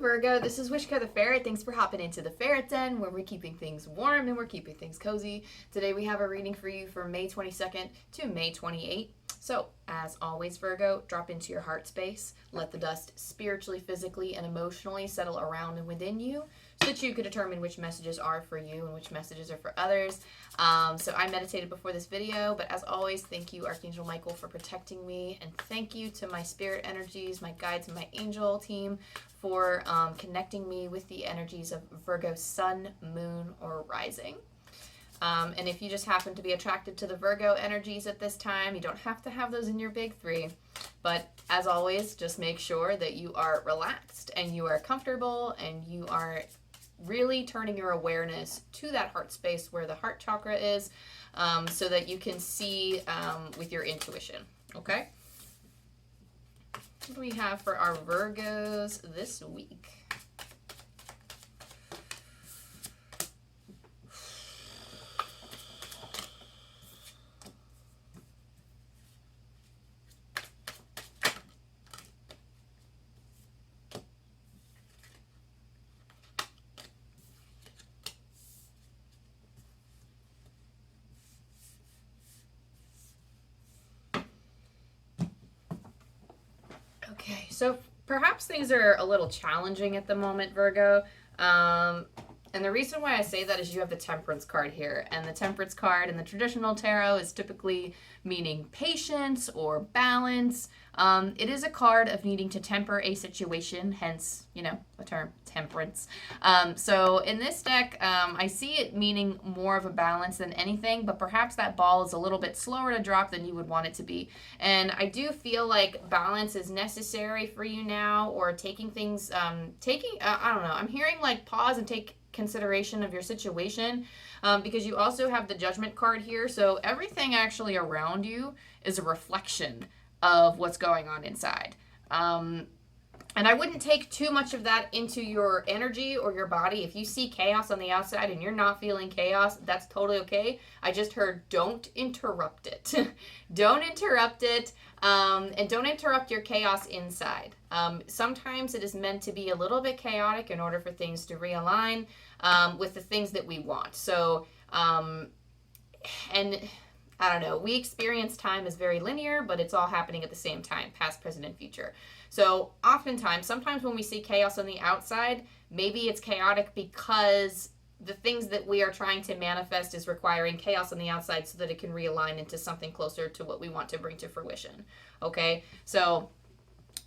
Virgo, this is Wishko the Ferret. Thanks for hopping into the Ferret Den where we're keeping things warm and we're keeping things cozy. Today we have a reading for you for May 22nd to May 28th. So, as always, Virgo, drop into your heart space. Let the dust spiritually, physically, and emotionally settle around and within you so that you can determine which messages are for you and which messages are for others. So I meditated before this video, but as always, thank you, Archangel Michael, for protecting me. And thank you to my spirit energies, my guides, and my angel team for connecting me with the energies of Virgo sun, moon, or rising. And if you just happen to be attracted to the Virgo energies at this time, you don't have to have those in your big three. But as always, just make sure that you are relaxed and you are comfortable and you are really turning your awareness to that heart space where the heart chakra is, so that you can see with your intuition. Okay? What do we have for our Virgos this week? Okay, so perhaps things are a little challenging at the moment, Virgo. And the reason why I say that is you have the Temperance card here. And the Temperance card in the traditional tarot is typically meaning patience or balance. It is a card of needing to temper a situation, hence, you know, the term temperance. So in this deck, I see it meaning more of a balance than anything, but perhaps that ball is a little bit slower to drop than you would want it to be. And I do feel like balance is necessary for you now, or taking things, I don't know, I'm hearing like pause and take consideration of your situation, because you also have the Judgment card here. So everything actually around you is a reflection of what's going on inside. And I wouldn't take too much of that into your energy or your body. If you see chaos on the outside and you're not feeling chaos, that's totally okay. I just heard don't interrupt it. Don't interrupt it, and don't interrupt your chaos inside. Sometimes it is meant to be a little bit chaotic in order for things to realign with the things that we want. So, and I don't know, we experience time as very linear, but it's all happening at the same time, past, present, and future. So oftentimes, sometimes when we see chaos on the outside, maybe it's chaotic because the things that we are trying to manifest is requiring chaos on the outside so that it can realign into something closer to what we want to bring to fruition. Okay, so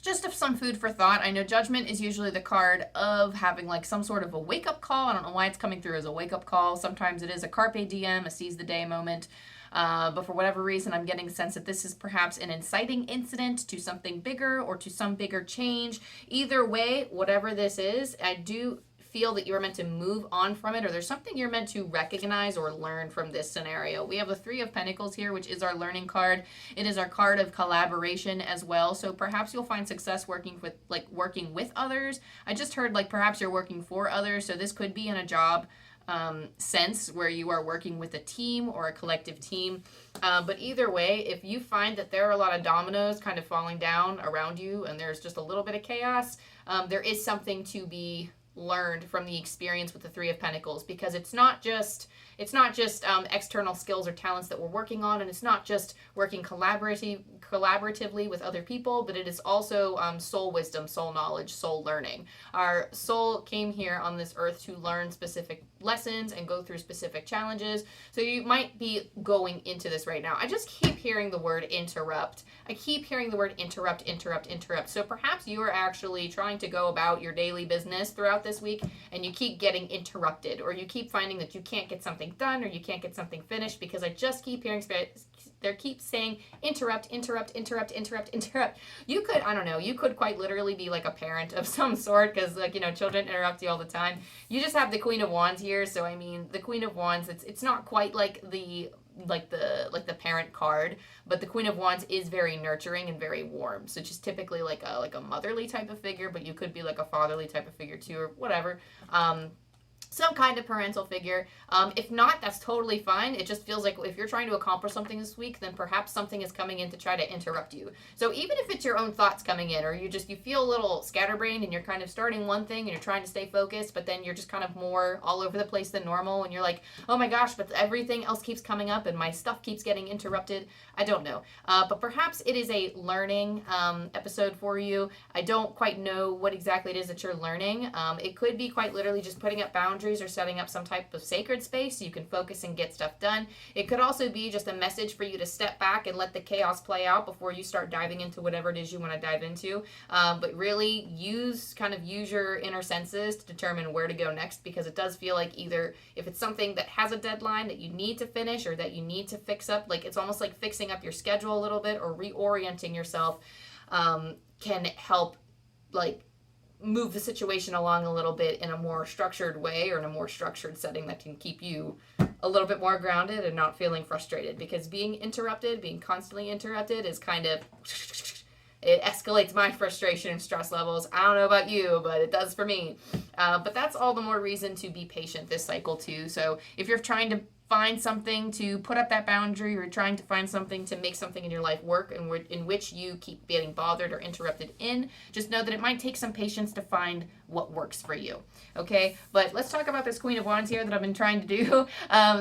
just some food for thought. I know Judgment is usually the card of having like some sort of a wake-up call. I don't know why it's coming through as a wake-up call. Sometimes it is a carpe diem, a seize the day moment. But for whatever reason, I'm getting a sense that this is perhaps an inciting incident to something bigger or to some bigger change. Either way, whatever this is, I do feel that you're meant to move on from it, or there's something you're meant to recognize or learn from this scenario. We have the Three of Pentacles here, which is our learning card. It is our card of collaboration as well. So perhaps you'll find success working with others. I just heard like perhaps you're working for others. So this could be in a job sense where you are working with a team or a collective team. But either way, if you find that there are a lot of dominoes kind of falling down around you and there's just a little bit of chaos, there is something to be learned from the experience with the Three of Pentacles, because it's not just external skills or talents that we're working on, and it's not just working collaboratively with other people, but it is also soul wisdom, soul knowledge, soul learning. Our soul came here on this earth to learn specific lessons and go through specific challenges. So you might be going into this right now. I just keep hearing the word interrupt. I keep hearing the word interrupt, interrupt, interrupt. So perhaps you are actually trying to go about your daily business throughout this week and you keep getting interrupted, or you keep finding that you can't get something done or you can't get something finished, because I just keep hearing they keep saying interrupt, interrupt, interrupt, interrupt, interrupt. You could, I don't know, you could quite literally be like a parent of some sort, because like, you know, children interrupt you all the time. You just have the Queen of Wands here, so I mean, the Queen of Wands, it's not quite like the parent card, but the Queen of Wands is very nurturing and very warm. So just typically like a motherly type of figure, but you could be like a fatherly type of figure too, or whatever. some kind of parental figure. If not, that's totally fine. It just feels like if you're trying to accomplish something this week, then perhaps something is coming in to try to interrupt you. So even if it's your own thoughts coming in, or you feel a little scatterbrained and you're kind of starting one thing and you're trying to stay focused, but then you're just kind of more all over the place than normal, and you're like, oh my gosh, but everything else keeps coming up and my stuff keeps getting interrupted. I don't know. But perhaps it is a learning episode for you. I don't quite know what exactly it is that you're learning. It could be quite literally just putting up boundaries or setting up some type of sacred space so you can focus and get stuff done. It could also be just a message for you to step back and let the chaos play out before you start diving into whatever it is you want to dive into. But really use your inner senses to determine where to go next, because it does feel like either if it's something that has a deadline that you need to finish or that you need to fix up, like it's almost like fixing up your schedule a little bit or reorienting yourself can help like move the situation along a little bit in a more structured way or in a more structured setting that can keep you a little bit more grounded and not feeling frustrated, because being constantly interrupted is kind of, it escalates my frustration and stress levels. I don't know about you, but it does for me. But that's all the more reason to be patient this cycle too. So if you're trying to find something to put up that boundary, or trying to find something to make something in your life work in which you keep getting bothered or interrupted in, just know that it might take some patience to find what works for you. Okay, but let's talk about this Queen of Wands here that I've been trying to do.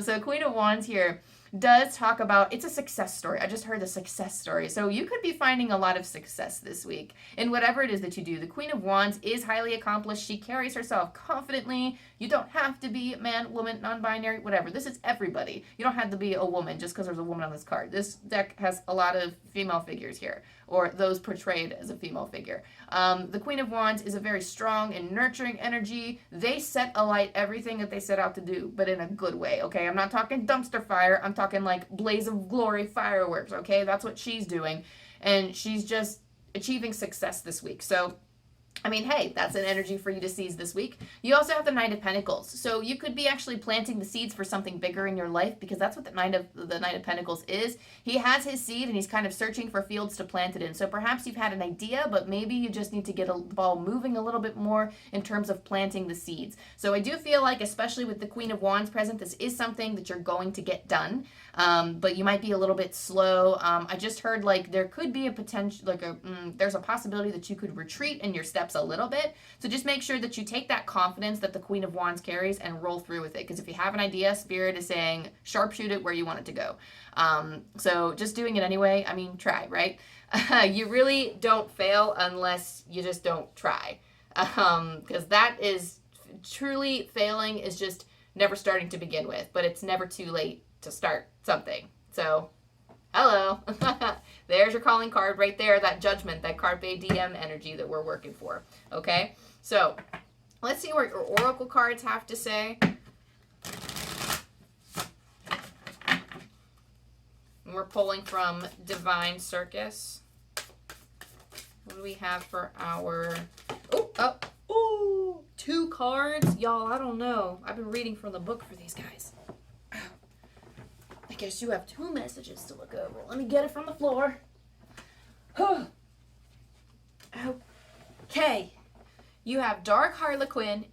So Queen of Wands here does talk about, it's a success story. I just heard the success story. So you could be finding a lot of success this week in whatever it is that you do. The Queen of Wands is highly accomplished. She carries herself confidently. You don't have to be man, woman, non-binary, whatever. This is everybody. You don't have to be a woman just because there's a woman on this card. This deck has a lot of female figures here, or those portrayed as a female figure. The Queen of Wands is a very strong and nurturing energy. They set alight everything that they set out to do, but in a good way, okay? I'm not talking dumpster fire. I'm talking like blaze of glory fireworks, okay? That's what she's doing. And she's just achieving success this week. So I mean, hey, that's an energy for you to seize this week. You also have the Knight of Pentacles. So you could be actually planting the seeds for something bigger in your life, because that's what the Knight of Pentacles is. He has his seed and he's kind of searching for fields to plant it in. So perhaps you've had an idea, but maybe you just need to get the ball moving a little bit more in terms of planting the seeds. So I do feel like, especially with the Queen of Wands present, this is something that you're going to get done. But you might be a little bit slow. I just heard like there could be a potential, like there's a possibility that you could retreat in your steps a little bit. So just make sure that you take that confidence that the Queen of Wands carries and roll through with it. Because if you have an idea, Spirit is saying sharpshoot it where you want it to go. So just doing it anyway, I mean, try, right? You really don't fail unless you just don't try. Because that is truly, failing is just never starting to begin with, but it's never too late to start something. So hello. There's your calling card right there, that judgment, that Carpe Diem energy that we're working for. Okay, so let's see what your oracle cards have to say. We're pulling from Divine Circus. What do we have for our... two cards? Y'all, I don't know. I've been reading from the book for these guys. I guess you have two messages to look over. Let me get it from the floor. Okay. You have Dark Harlequin,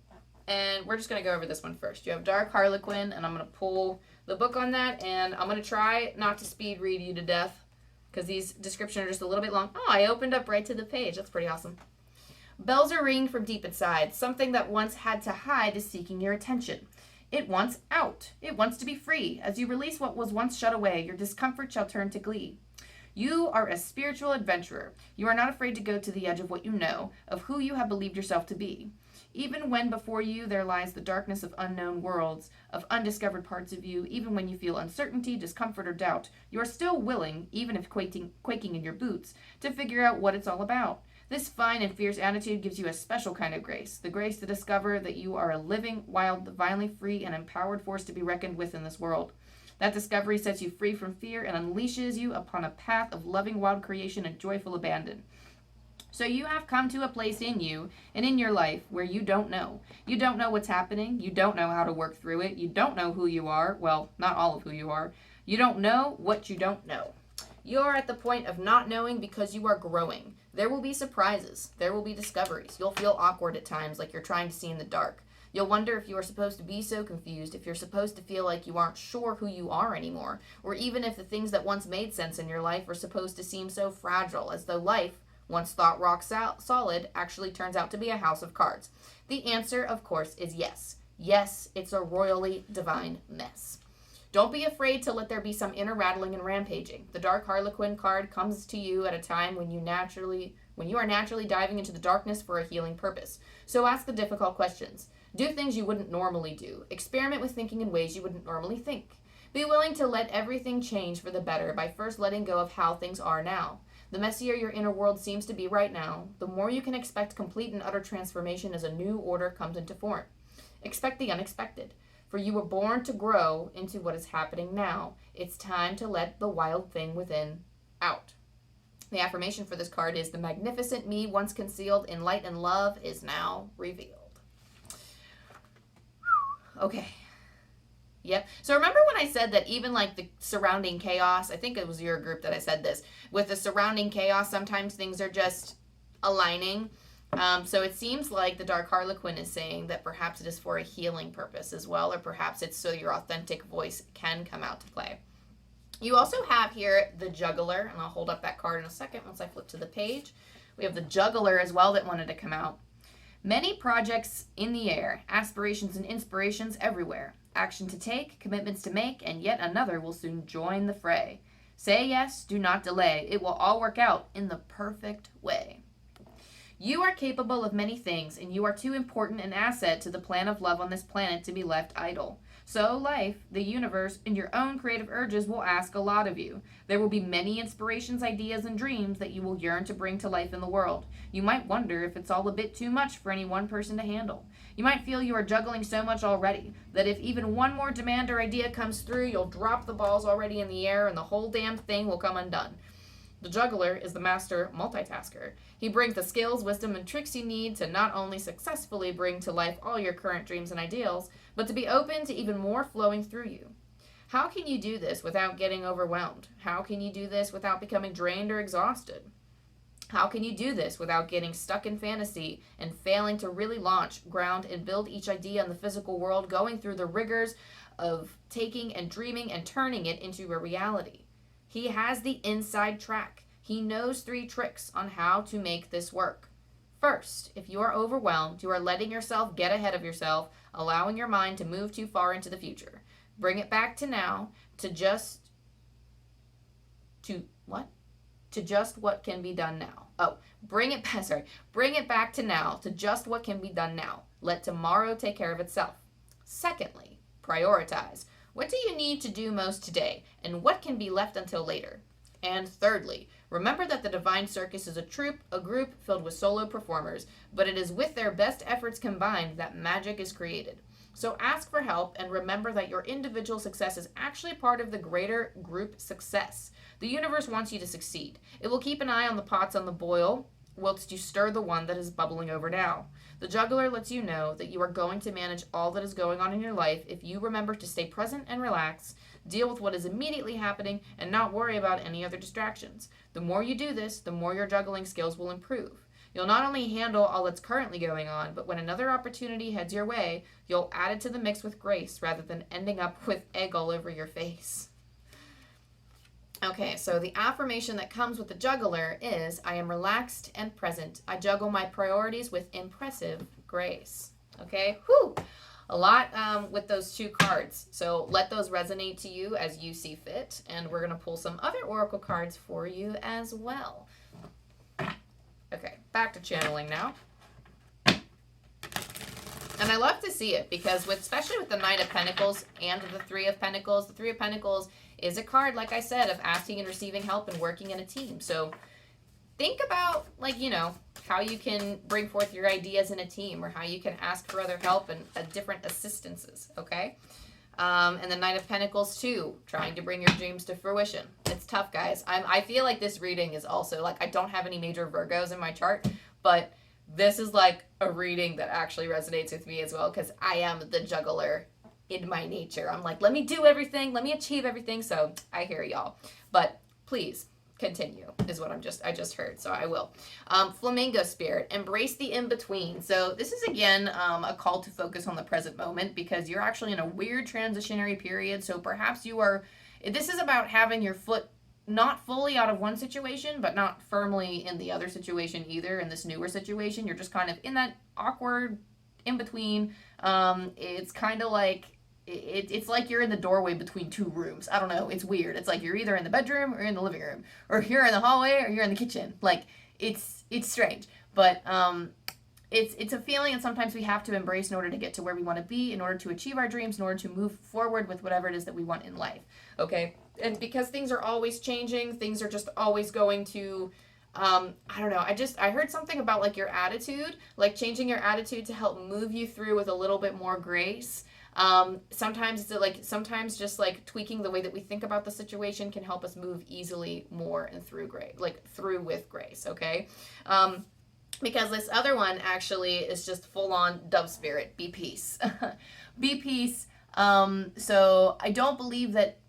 and we're just going to go over this one first. You have Dark Harlequin, and I'm going to pull the book on that, and I'm going to try not to speed read you to death, because these descriptions are just a little bit long. Oh, I opened up right to the page. That's pretty awesome. Bells are ringing from deep inside. Something that once had to hide is seeking your attention. It wants out. It wants to be free. As you release what was once shut away, your discomfort shall turn to glee. You are a spiritual adventurer. You are not afraid to go to the edge of what you know, of who you have believed yourself to be. Even when before you there lies the darkness of unknown worlds, of undiscovered parts of you, even when you feel uncertainty, discomfort, or doubt, you are still willing, even if quaking in your boots, to figure out what it's all about. This fine and fierce attitude gives you a special kind of grace, the grace to discover that you are a living, wild, divinely free, and empowered force to be reckoned with in this world. That discovery sets you free from fear and unleashes you upon a path of loving wild creation and joyful abandon. So you have come to a place in you and in your life where you don't know. You don't know what's happening. You don't know how to work through it. You don't know who you are. Well, not all of who you are. You don't know what you don't know. You are at the point of not knowing because you are growing. There will be surprises. There will be discoveries. You'll feel awkward at times, like you're trying to see in the dark. You'll wonder if you are supposed to be so confused, if you're supposed to feel like you aren't sure who you are anymore, or even if the things that once made sense in your life are supposed to seem so fragile, as though life, once thought rock solid, actually turns out to be a house of cards. The answer, of course, is yes. Yes, it's a royally divine mess. Don't be afraid to let there be some inner rattling and rampaging. The Dark Harlequin card comes to you at a time when you are naturally diving into the darkness for a healing purpose. So ask the difficult questions. Do things you wouldn't normally do. Experiment with thinking in ways you wouldn't normally think. Be willing to let everything change for the better by first letting go of how things are now. The messier your inner world seems to be right now, the more you can expect complete and utter transformation as a new order comes into form. Expect the unexpected. For you were born to grow into what is happening now. It's time to let the wild thing within out. The affirmation for this card is, the magnificent me once concealed in light and love is now revealed. Okay. Yep. So remember when I said that even like the surrounding chaos, I think it was your group that I said this, with the surrounding chaos, sometimes things are just aligning. So it seems like the Dark Harlequin is saying that perhaps it is for a healing purpose as well, or perhaps it's so your authentic voice can come out to play. You also have here the Juggler, and I'll hold up that card in a second once I flip to the page. We have the Juggler as well that wanted to come out. Many projects in the air, aspirations and inspirations everywhere. Action to take, commitments to make, and yet another will soon join the fray. Say yes, do not delay. It will all work out in the perfect way. You are capable of many things, and you are too important an asset to the plan of love on this planet to be left idle. So life, the universe, and your own creative urges will ask a lot of you. There will be many inspirations, ideas, and dreams that you will yearn to bring to life in the world. You might wonder if it's all a bit too much for any one person to handle. You might feel you are juggling so much already that if even one more demand or idea comes through, you'll drop the balls already in the air and the whole damn thing will come undone. The Juggler is the master multitasker. He brings the skills, wisdom, and tricks you need to not only successfully bring to life all your current dreams and ideals, but to be open to even more flowing through you. How can you do this without getting overwhelmed? How can you do this without becoming drained or exhausted? How can you do this without getting stuck in fantasy and failing to really launch, ground, and build each idea in the physical world, going through the rigors of taking and dreaming and turning it into a reality? He has the inside track. He knows 3 tricks on how to make this work. First, if you are overwhelmed, you are letting yourself get ahead of yourself, allowing your mind to move too far into the future. Bring it back to now, to just what can be done now. Bring it back to now, to just what can be done now. Let tomorrow take care of itself. Secondly, prioritize. What do you need to do most today, and what can be left until later? And thirdly, remember that the Divine Circus is a group filled with solo performers, but it is with their best efforts combined that magic is created. So ask for help and remember that your individual success is actually part of the greater group success. The universe wants you to succeed. It will keep an eye on the pots on the boil whilst you stir the one that is bubbling over now. The Juggler lets you know that you are going to manage all that is going on in your life if you remember to stay present and relax, deal with what is immediately happening, and not worry about any other distractions. The more you do this, the more your juggling skills will improve. You'll not only handle all that's currently going on, but when another opportunity heads your way, you'll add it to the mix with grace rather than ending up with egg all over your face. Okay, so the affirmation that comes with the Juggler is, I am relaxed and present. I juggle my priorities with impressive grace. Okay, whew. A lot with those 2 cards. So let those resonate to you as you see fit. And we're going to pull some other oracle cards for you as well. Okay, back to channeling now. And I love to see it because especially with the Knight of Pentacles and the 3 of Pentacles, the 3 of Pentacles is a card, like I said, of asking and receiving help and working in a team. So think about, how you can bring forth your ideas in a team or how you can ask for other help and different assistances, okay? And the Knight of Pentacles, too, trying to bring your dreams to fruition. It's tough, guys. I feel like this reading is also, I don't have any major Virgos in my chart, but this is, a reading that actually resonates with me as well because I am the juggler in my nature. I'm let me do everything. Let me achieve everything. So I hear y'all. But please continue is what I just heard, so I will. Flamingo spirit, embrace the in-between. So this is again a call to focus on the present moment, because you're actually in a weird transitionary period. So perhaps this is about having your foot not fully out of one situation, but not firmly in the other situation either. In this newer situation, you're just kind of in that awkward in between. It's kind of like it's like you're in the doorway between two rooms. I don't know. It's weird. It's like you're either in the bedroom or in the living room, or you're in the hallway or you're in the kitchen. Like it's strange, but it's a feeling, and sometimes we have to embrace in order to get to where we want to be, in order to achieve our dreams, in order to move forward with whatever it is that we want in life. Okay, and because things are always changing, things are just always going to. I don't know. I heard something about like your attitude, like changing your attitude to help move you through with a little bit more grace. Sometimes sometimes just like tweaking the way that we think about the situation can help us move easily more and through with grace. Okay. Because this other one actually is just full on dove spirit. Be peace. Be peace. So I don't believe that.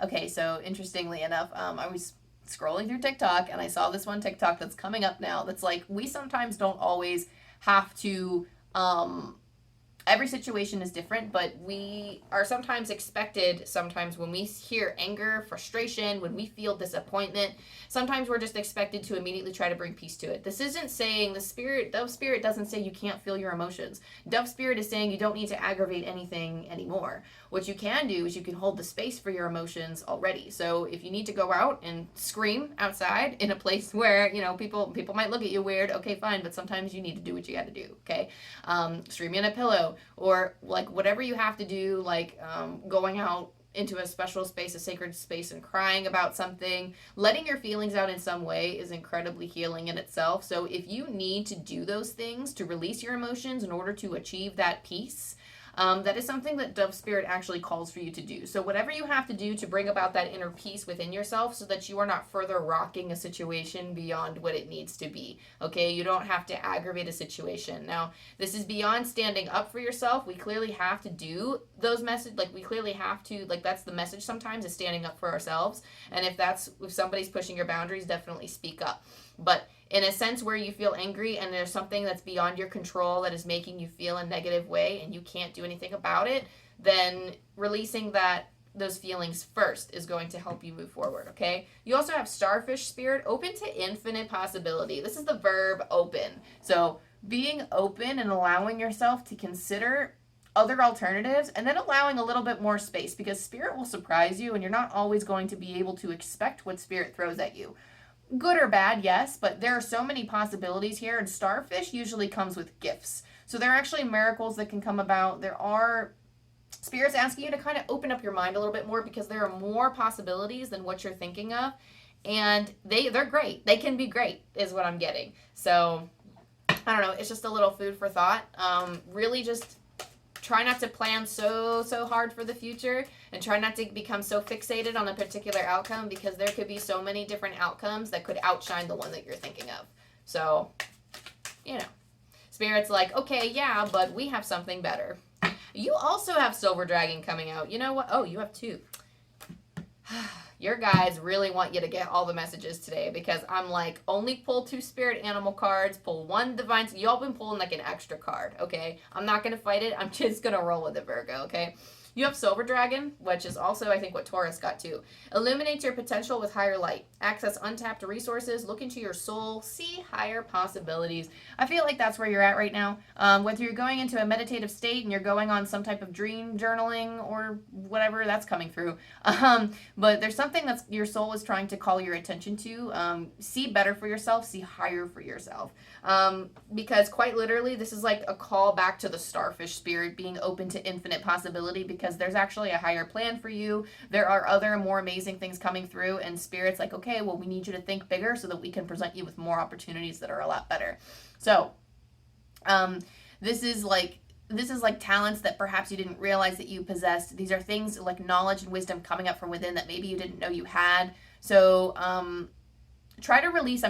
Okay. So interestingly enough, I was scrolling through TikTok and I saw this one TikTok that's coming up now that's like, we sometimes don't always have to, every situation is different, but we are sometimes expected, sometimes when we hear anger, frustration, when we feel disappointment, sometimes we're just expected to immediately try to bring peace to it. This isn't saying Dove Spirit doesn't say you can't feel your emotions. Dove Spirit is saying you don't need to aggravate anything anymore. What you can do is you can hold the space for your emotions already. So if you need to go out and scream outside in a place where, people might look at you weird, okay, fine, but sometimes you need to do what you got to do, okay? Scream in a pillow, or like whatever you have to do, like going out into a special space, a sacred space, and crying about something. Letting your feelings out in some way is incredibly healing in itself. So if you need to do those things to release your emotions in order to achieve that peace, that is something that Dove Spirit actually calls for you to do. So whatever you have to do to bring about that inner peace within yourself so that you are not further rocking a situation beyond what it needs to be. Okay, you don't have to aggravate a situation. Now, this is beyond standing up for yourself. We clearly have to do those messages. Like we clearly have to, like that's the message sometimes, is standing up for ourselves. And if somebody's pushing your boundaries, definitely speak up. But in a sense where you feel angry and there's something that's beyond your control that is making you feel a negative way and you can't do anything about it, then releasing those feelings first is going to help you move forward, okay? You also have starfish spirit, open to infinite possibility. This is the verb open. So being open and allowing yourself to consider other alternatives, and then allowing a little bit more space, because spirit will surprise you and you're not always going to be able to expect what spirit throws at you. Good or bad, yes, but there are so many possibilities here, and starfish usually comes with gifts. So there are actually miracles that can come about. There are spirits asking you to kind of open up your mind a little bit more, because there are more possibilities than what you're thinking of, and they're great. They can be great is what I'm getting. So I don't know, it's just a little food for thought. Really just try not to plan so hard for the future, and try not to become so fixated on a particular outcome, because there could be so many different outcomes that could outshine the one that you're thinking of. So, Spirit's like, okay, yeah, but we have something better. You also have Silver Dragon coming out. You know what? Oh, you have two. Your guys really want you to get all the messages today, because I'm like, only pull 2 spirit animal cards, pull 1 divine. Y'all been pulling like an extra card, okay? I'm not going to fight it. I'm just going to roll with it, Virgo, okay? You have Silver Dragon, which is also, I think, what Taurus got too. Illuminates your potential with higher light. Access untapped resources. Look into your soul. See higher possibilities. I feel like that's where you're at right now. Whether you're going into a meditative state and you're going on some type of dream journaling or whatever, that's coming through. But there's something that your soul is trying to call your attention to. See better for yourself. See higher for yourself. Because quite literally, this is like a call back to the starfish spirit being open to infinite possibility, because there's actually a higher plan for you. There are other more amazing things coming through, and spirit's like, okay, well, we need you to think bigger so that we can present you with more opportunities that are a lot better. So this is like talents that perhaps you didn't realize that you possessed. These are things like knowledge and wisdom coming up from within that maybe you didn't know you had. So try to release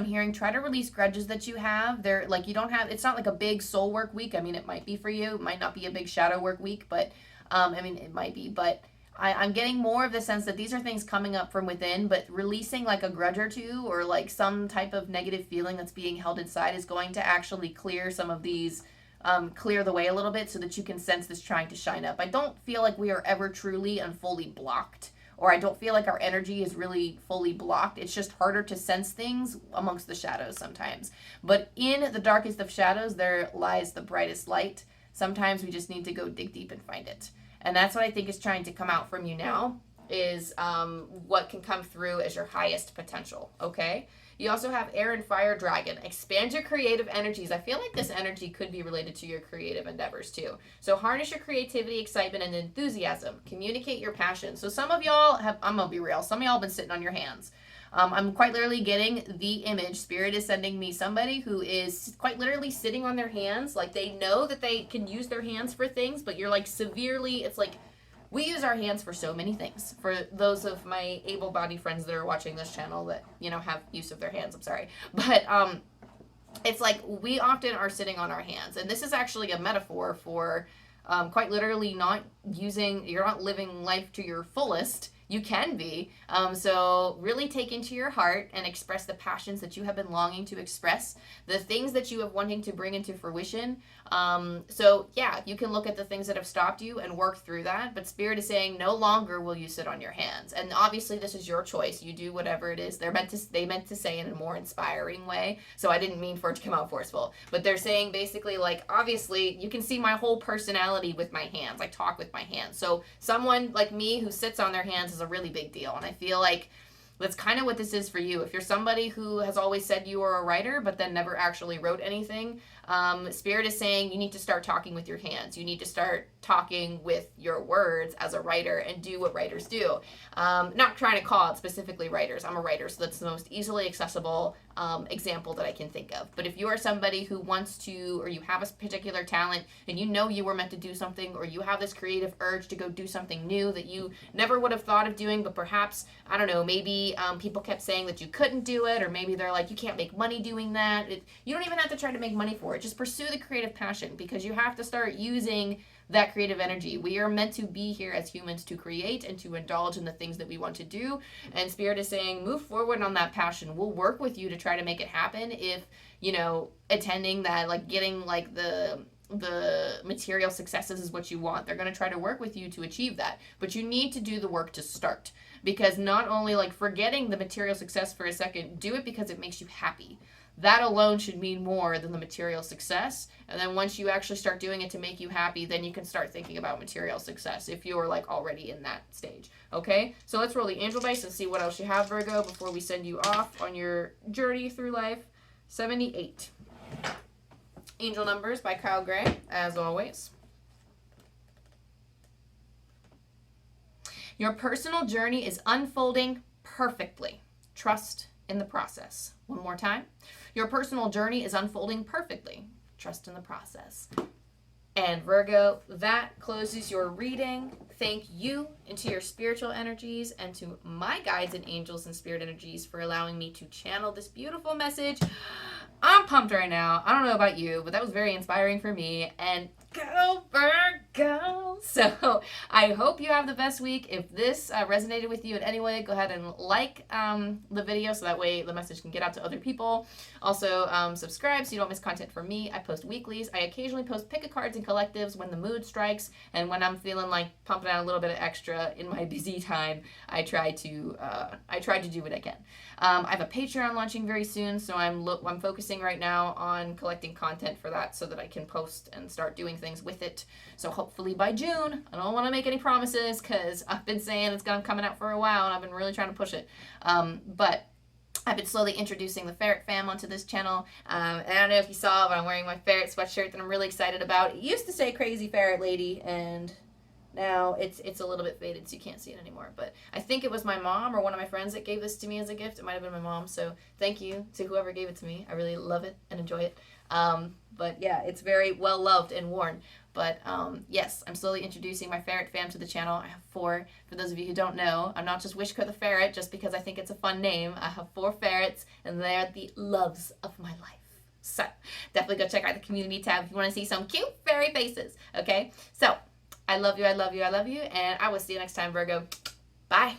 grudges that you have. They're like, you don't have, it's not like a big soul work week. I mean, it might be for you. It might not be a big shadow work week, but it might be, but I'm getting more of the sense that these are things coming up from within, but releasing like a grudge or two or like some type of negative feeling that's being held inside is going to actually clear some of these, clear the way a little bit so that you can sense this trying to shine up. I don't feel like we are ever truly and fully blocked, or I don't feel like our energy is really fully blocked. It's just harder to sense things amongst the shadows sometimes. But in the darkest of shadows, there lies the brightest light. Sometimes we just need to go dig deep and find it. And that's what I think is trying to come out from you now, is what can come through as your highest potential, okay? You also have air and fire dragon. Expand your creative energies. I feel like this energy could be related to your creative endeavors too. So harness your creativity, excitement, and enthusiasm. Communicate your passion. So some of y'all have, I'm going to be real, some of y'all have been sitting on your hands. I'm quite literally getting the image. Spirit is sending me somebody who is quite literally sitting on their hands. Like they know that they can use their hands for things, but you're like severely, it's like we use our hands for so many things. For those of my able-bodied friends that are watching this channel that, you know, have use of their hands, I'm sorry. But it's like we often are sitting on our hands. And this is actually a metaphor for quite literally not using, you're not living life to your fullest. You can be. So really take into your heart and express the passions that you have been longing to express, the things that you have wanting to bring into fruition. So yeah, you can look at the things that have stopped you and work through that. But Spirit is saying no longer will you sit on your hands. And obviously this is your choice. You do whatever it is. They meant to say in a more inspiring way. So I didn't mean for it to come out forceful. But they're saying basically like, obviously you can see my whole personality with my hands. I talk with my hands. So someone like me who sits on their hands is a really big deal. And I feel like that's kind of what this is for you. If you're somebody who has always said you were a writer, but then never actually wrote anything, Spirit is saying you need to start talking with your hands. You need to start talking with your words as a writer and do what writers do. Not trying to call it specifically writers. I'm a writer, so that's the most easily accessible example that I can think of. But if you are somebody who wants to, or you have a particular talent and you know you were meant to do something, or you have this creative urge to go do something new that you never would have thought of doing, but perhaps, I don't know, maybe people kept saying that you couldn't do it, or maybe they're like, you can't make money doing that. You don't even have to try to make money for it. Just pursue the creative passion, because you have to start using that creative energy. We are meant to be here as humans to create and to indulge in the things that we want to do. And Spirit is saying, move forward on that passion. We'll work with you to try to make it happen. If, you know, attending that, like getting like the material successes is what you want, they're going to try to work with you to achieve that. But you need to do the work to start, because not only like forgetting the material success for a second, do it because it makes you happy. That alone should mean more than the material success. And then once you actually start doing it to make you happy, then you can start thinking about material success if you're like already in that stage. Okay, so let's roll the angel dice and see what else you have, Virgo, before we send you off on your journey through life. 78. Angel numbers by Kyle Gray, as always. Your personal journey is unfolding perfectly. Trust in the process. One more time. Your personal journey is unfolding perfectly. Trust in the process. And Virgo, that closes your reading. Thank you into your spiritual energies and to my guides and angels and spirit energies for allowing me to channel this beautiful message. I'm pumped right now. I don't know about you, but that was very inspiring for me. And go Virgo! So I hope you have the best week. If this resonated with you in any way, go ahead and like the video so that way the message can get out to other people. Also, subscribe so you don't miss content from me. I post weeklies. I occasionally post pick-a-cards and collectives when the mood strikes, and when I'm feeling like pumping out a little bit of extra in my busy time, I try to do what I can. I have a Patreon launching very soon, so I'm focusing right now on collecting content for that so that I can post and start doing things with it. So hopefully by June. I don't want to make any promises because I've been saying it's gonna coming out for a while and I've been really trying to push it. But I've been slowly introducing the Ferret fam onto this channel. And I don't know if you saw, but I'm wearing my Ferret sweatshirt that I'm really excited about. It used to say Crazy Ferret Lady, and now it's a little bit faded, so you can't see it anymore. But I think it was my mom or one of my friends that gave this to me as a gift. It might have been my mom. So thank you to whoever gave it to me. I really love it and enjoy it. But yeah, it's very well loved and worn. But yes, I'm slowly introducing my Ferret fam to the channel. I have 4. For those of you who don't know, I'm not just wishkotheferret just because I think it's a fun name. I have 4 ferrets, and they're the loves of my life. So definitely go check out the community tab if you want to see some cute fairy faces. Okay, so I love you, I love you, I love you, and I will see you next time, Virgo. Bye.